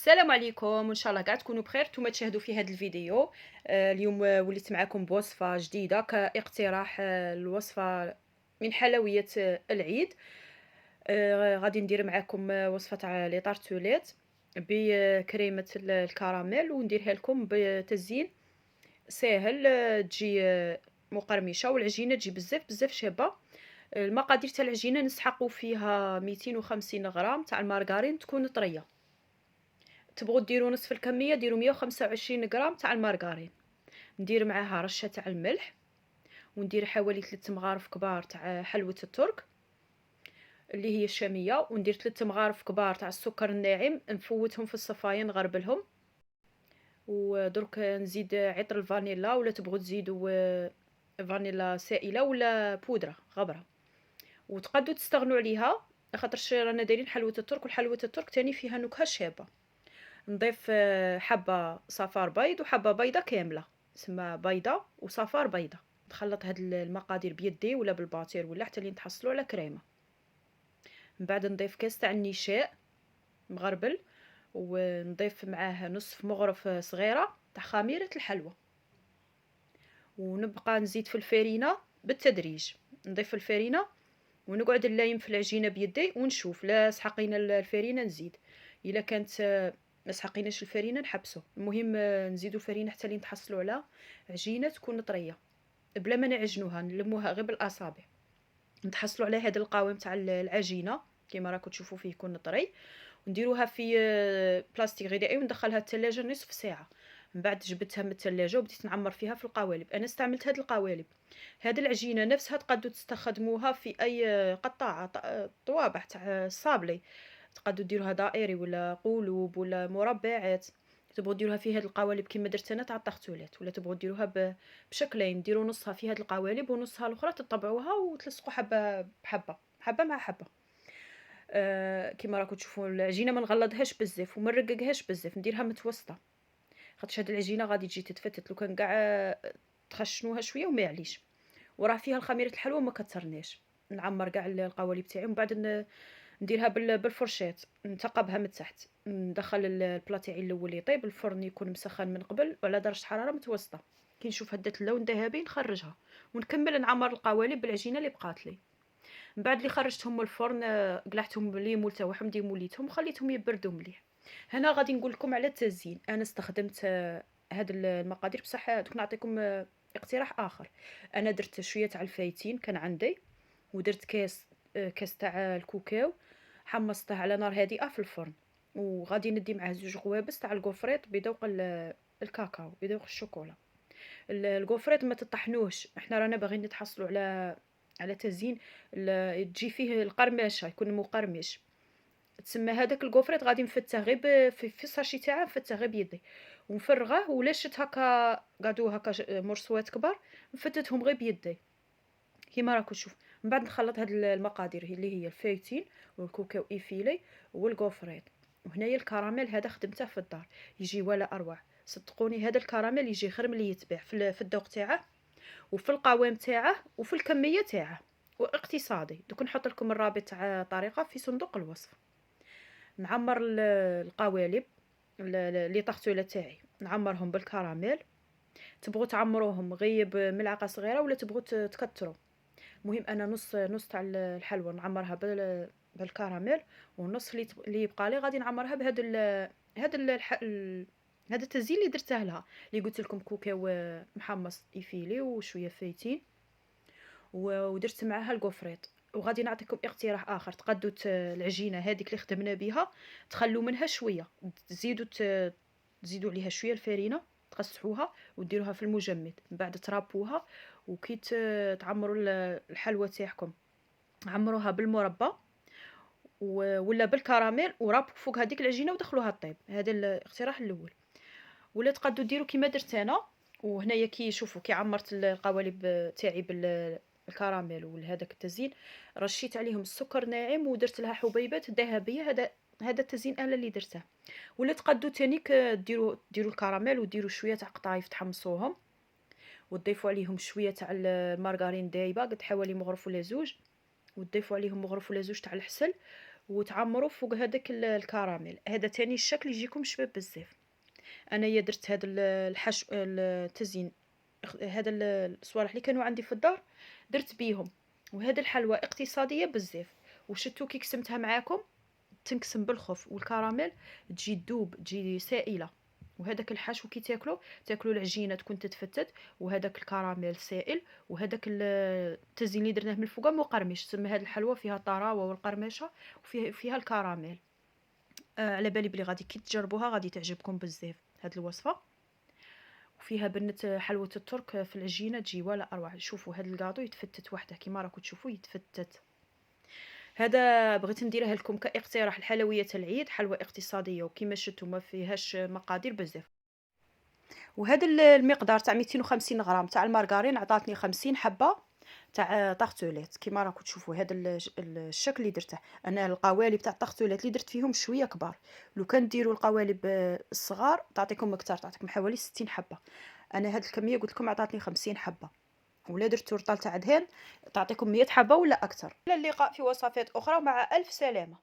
السلام عليكم، وان شاء الله كاع تكونوا بخير. نتوما تشاهدوا في هذا الفيديو. اليوم وليت معكم بوصفه جديده كاقتراح الوصفه من حلويات العيد. غادي ندير معكم وصفه تاع لي طارتوليت بكريمه الكراميل، ونديرها لكم بتزيين ساهل. تجي مقرمشه، والعجينه تجي بزاف بزاف شابه. المقادير تاع العجينه نسحقوا فيها 250 غرام تاع المارغرين تكون طريه. تبغوا ديروا نصف الكميه ديروا 125 غرام تاع المارغرين. ندير معاها رشه تاع الملح، وندير حوالي 3 مغارف كبار تاع حلوه الترك اللي هي الشاميه، وندير 3 مغارف كبار تاع السكر الناعم نفوتهم في الصفايه نغربلهم. ودرك نزيد عطر الفانيلا، ولا تبغوا تزيدوا فانيلا سائله ولا بودره غبره، وتقدروا تستغنوا عليها خاطرش رانا دايرين حلوه الترك، والحلوه الترك تاني فيها نكهه شابه. نضيف حبة صفار بيض وحبة بيضة كاملة، تسمى بيضة وصفار بيضة. نخلط هاد المقادير بيدي ولا بالباتير ولا حتى اللي نتحصلوا على كريمة. من بعد نضيف كاس تاع النشاء مغربل، ونضيف معاه نصف مغرف صغيرة تاع خميرة الحلوى، ونبقى نزيد في الفرينة بالتدريج. نضيف الفرينة ونقعد نلايم في العجينة بيدي ونشوف. لا سحقينا الفرينة نزيد، الا كانت ما سحقيناش الفرينه نحبسو. المهم نزيدو الفرينه حتى لين نتحصلوا على عجينه تكون طريه بلا ما نعجنوها، نلموها غير بالاصابع. نتحصلوا على هذا القوام تاع العجينه كما راكم تشوفوا فيه يكون طري. ونديروها في بلاستيك غذائي وندخلها الثلاجه نصف ساعه. من بعد جبدتها من الثلاجه وبديت نعمر فيها في القوالب. انا استعملت هذه القوالب. هذه العجينه نفسها تقدروا تستخدموها في اي قطاعه طوابع تاع الصابلي. تقدروا ديروها دائري ولا قلوب ولا مربعات. تبغوا ديروها في هاد القوالب كيما درت انا تاع الطاغتولات، ولا تبغوا ديروها بشكلين، ديروا نصها في هاد القوالب ونصها الاخرى تطبعوها وتلصقوا حبه بحبه، حبه مع حبه. كيما راكم تشوفوا العجينه ما نغلظهاش بزاف وما نرققهاش بزاف، نديرها متوسطه خاطرش هاد العجينه غادي تجي تتفتت لو كان كاع تخشنوها شويه وما يعليش. وراه فيها الخميره الحلوه ما كترناش. نعمر كاع القوالب تاعي ومن بعد نديرها بالفرشات، نثقبها من تحت. ندخل البلا تاعي الاول يطيب، الفرن يكون مسخن من قبل وعلى درجه حراره متوسطه. كي نشوف هدات اللون ذهبي نخرجها، ونكمل نعمر القوالب بالعجينه اللي بقات لي. من بعد اللي خرجتهم من الفرن قلعتهم ليمول تاعهم ديموليتهم وخليتهم يبردوا مليح. هنا غادي نقول لكم على التزيين. انا استخدمت هاد المقادير، بصح دوك نعطيكم اقتراح اخر. انا درت شويه تاع الفايتين كان عندي، ودرت كاس تاع الكوكاو، حمصته على نار هادئه في الفرن. وغادي ندي معاه زوج غوابس تاع الكوفريط بذوق الكاكاو بذوق الشوكولا. الكوفريط ما تطحنوش، احنا رانا باغيين نتحصلوا على تزيين تجي فيه القرمشه يكون مقرمش. تسمى هذاك الكوفريط غادي نفتها غير في الساشي تاعه، نفتها غير بيدي ونفرغه. ولا شت هكا قعدوا هكا مرصوات كبار نفتتهم غير بيدي كيما راكم تشوف. من بعد نخلط هاد المقادير اللي هي الفايتين والكوكاو ايفيلي والكوفريط. وهنايا الكراميل هذا خدمته في الدار يجي ولا اروع. صدقوني هذا الكراميل يجي غير ملي يتباع في الذوق تاعه وفي القوام تاعه وفي الكميه تاعه، واقتصادي. دوك نحط لكم الرابط تاع طريقه في صندوق الوصف. نعمر القوالب لي طاغتوله تاعي نعمرهم بالكراميل. تبغوا تعمروهم غير بملعقه صغيره ولا تبغوا تكثروا. المهم انا نص تاع الحلوى نعمرها بالكراميل، والنص اللي يبقى لي غادي نعمرها بهذا هذا التزيين اللي درته لها، اللي قلت لكم كوكاو محمص ايفيلي وشويه فايتين ودرت معاها الكوفريط. وغادي نعطيكم اقتراح اخر. تقدوا العجينه هذيك اللي خدمنا بها تخلوا منها شويه، تزيدوا عليها شويه الفرينه، تقصحوها وديروها في المجمد. من بعد ترابوها، وكي تعمروا الحلوى تاعكم عمروها بالمربى ولا بالكراميل ورابوا فوق هذيك العجينه ودخلوها طيب. هذا الاقتراح الاول. ولا تقدروا ديروا كيما درت انا. وهنايا كي شوفوا كي عمرت القوالب تاعي بالكراميل وهذاك التزيين، رشيت عليهم السكر ناعم ودرت لها حبيبات ذهبيه. هذا التزيين انا اللي درته. ولا تقدروا تانيك ديروا الكراميل وديروا شويه تاع قطايف تحمصوهم، وتضيفوا عليهم شويه تاع المارغرين دايبه قد حوالي مغرف ولا زوج، وتضيفوا عليهم مغرف ولا زوج تاع العسل، وتعمروا فوق هذاك الكراميل. هذا تاني الشكل يجيكم شباب بزاف. انايا درت هذا الحشو التزيين، هذا الصوالح اللي كانوا عندي في الدار درت بيهم. وهذا الحلوى اقتصاديه بزاف، وشتو كي قسمتها معاكم تنقسم بالخف، والكراميل تجي تذوب، تجي سائله. وهذاك الحشو كي تاكلوا العجينه تكون تتفتت، وهذاك الكراميل سائل، وهذاك التزيين اللي درناه من الفوق مقرمش. تسمى هذه الحلوى فيها الطراوه والقرمشه، وفيها الكراميل. على بالي بلي غادي كي تجربوها غادي تعجبكم بزاف هاد الوصفه. وفيها بنة حلوة الترك في العجينة تجي ولا أروع. شوفوا هذا الكاطو يتفتت وحده كيما راكم تشوفوا يتفتت. هذا بغيت نديرها لكم كاقتراح الحلويات العيد، حلوى اقتصادية وكيما شفتوا ما فيهاش مقادير بزاف. وهذا المقدار تاع 250 غرام تاع المارغرين عطاتني 50 حبة تاع طاغتوليت كيما راكم تشوفوا. هذا الشكل اللي درته انا. القوالب تاع الطاغتوليت اللي درت فيهم شويه كبار، لو كان ديروا القوالب الصغار تعطيكم اكثر، تعطيكم حوالي 60 حبه. انا هذه الكميه قلت لكم عطاتني 50 حبه. ولا درت تورطال تاع دهان تعطيكم 100 حبه ولا اكثر. الى اللقاء في وصفات اخرى، مع الف سلامه.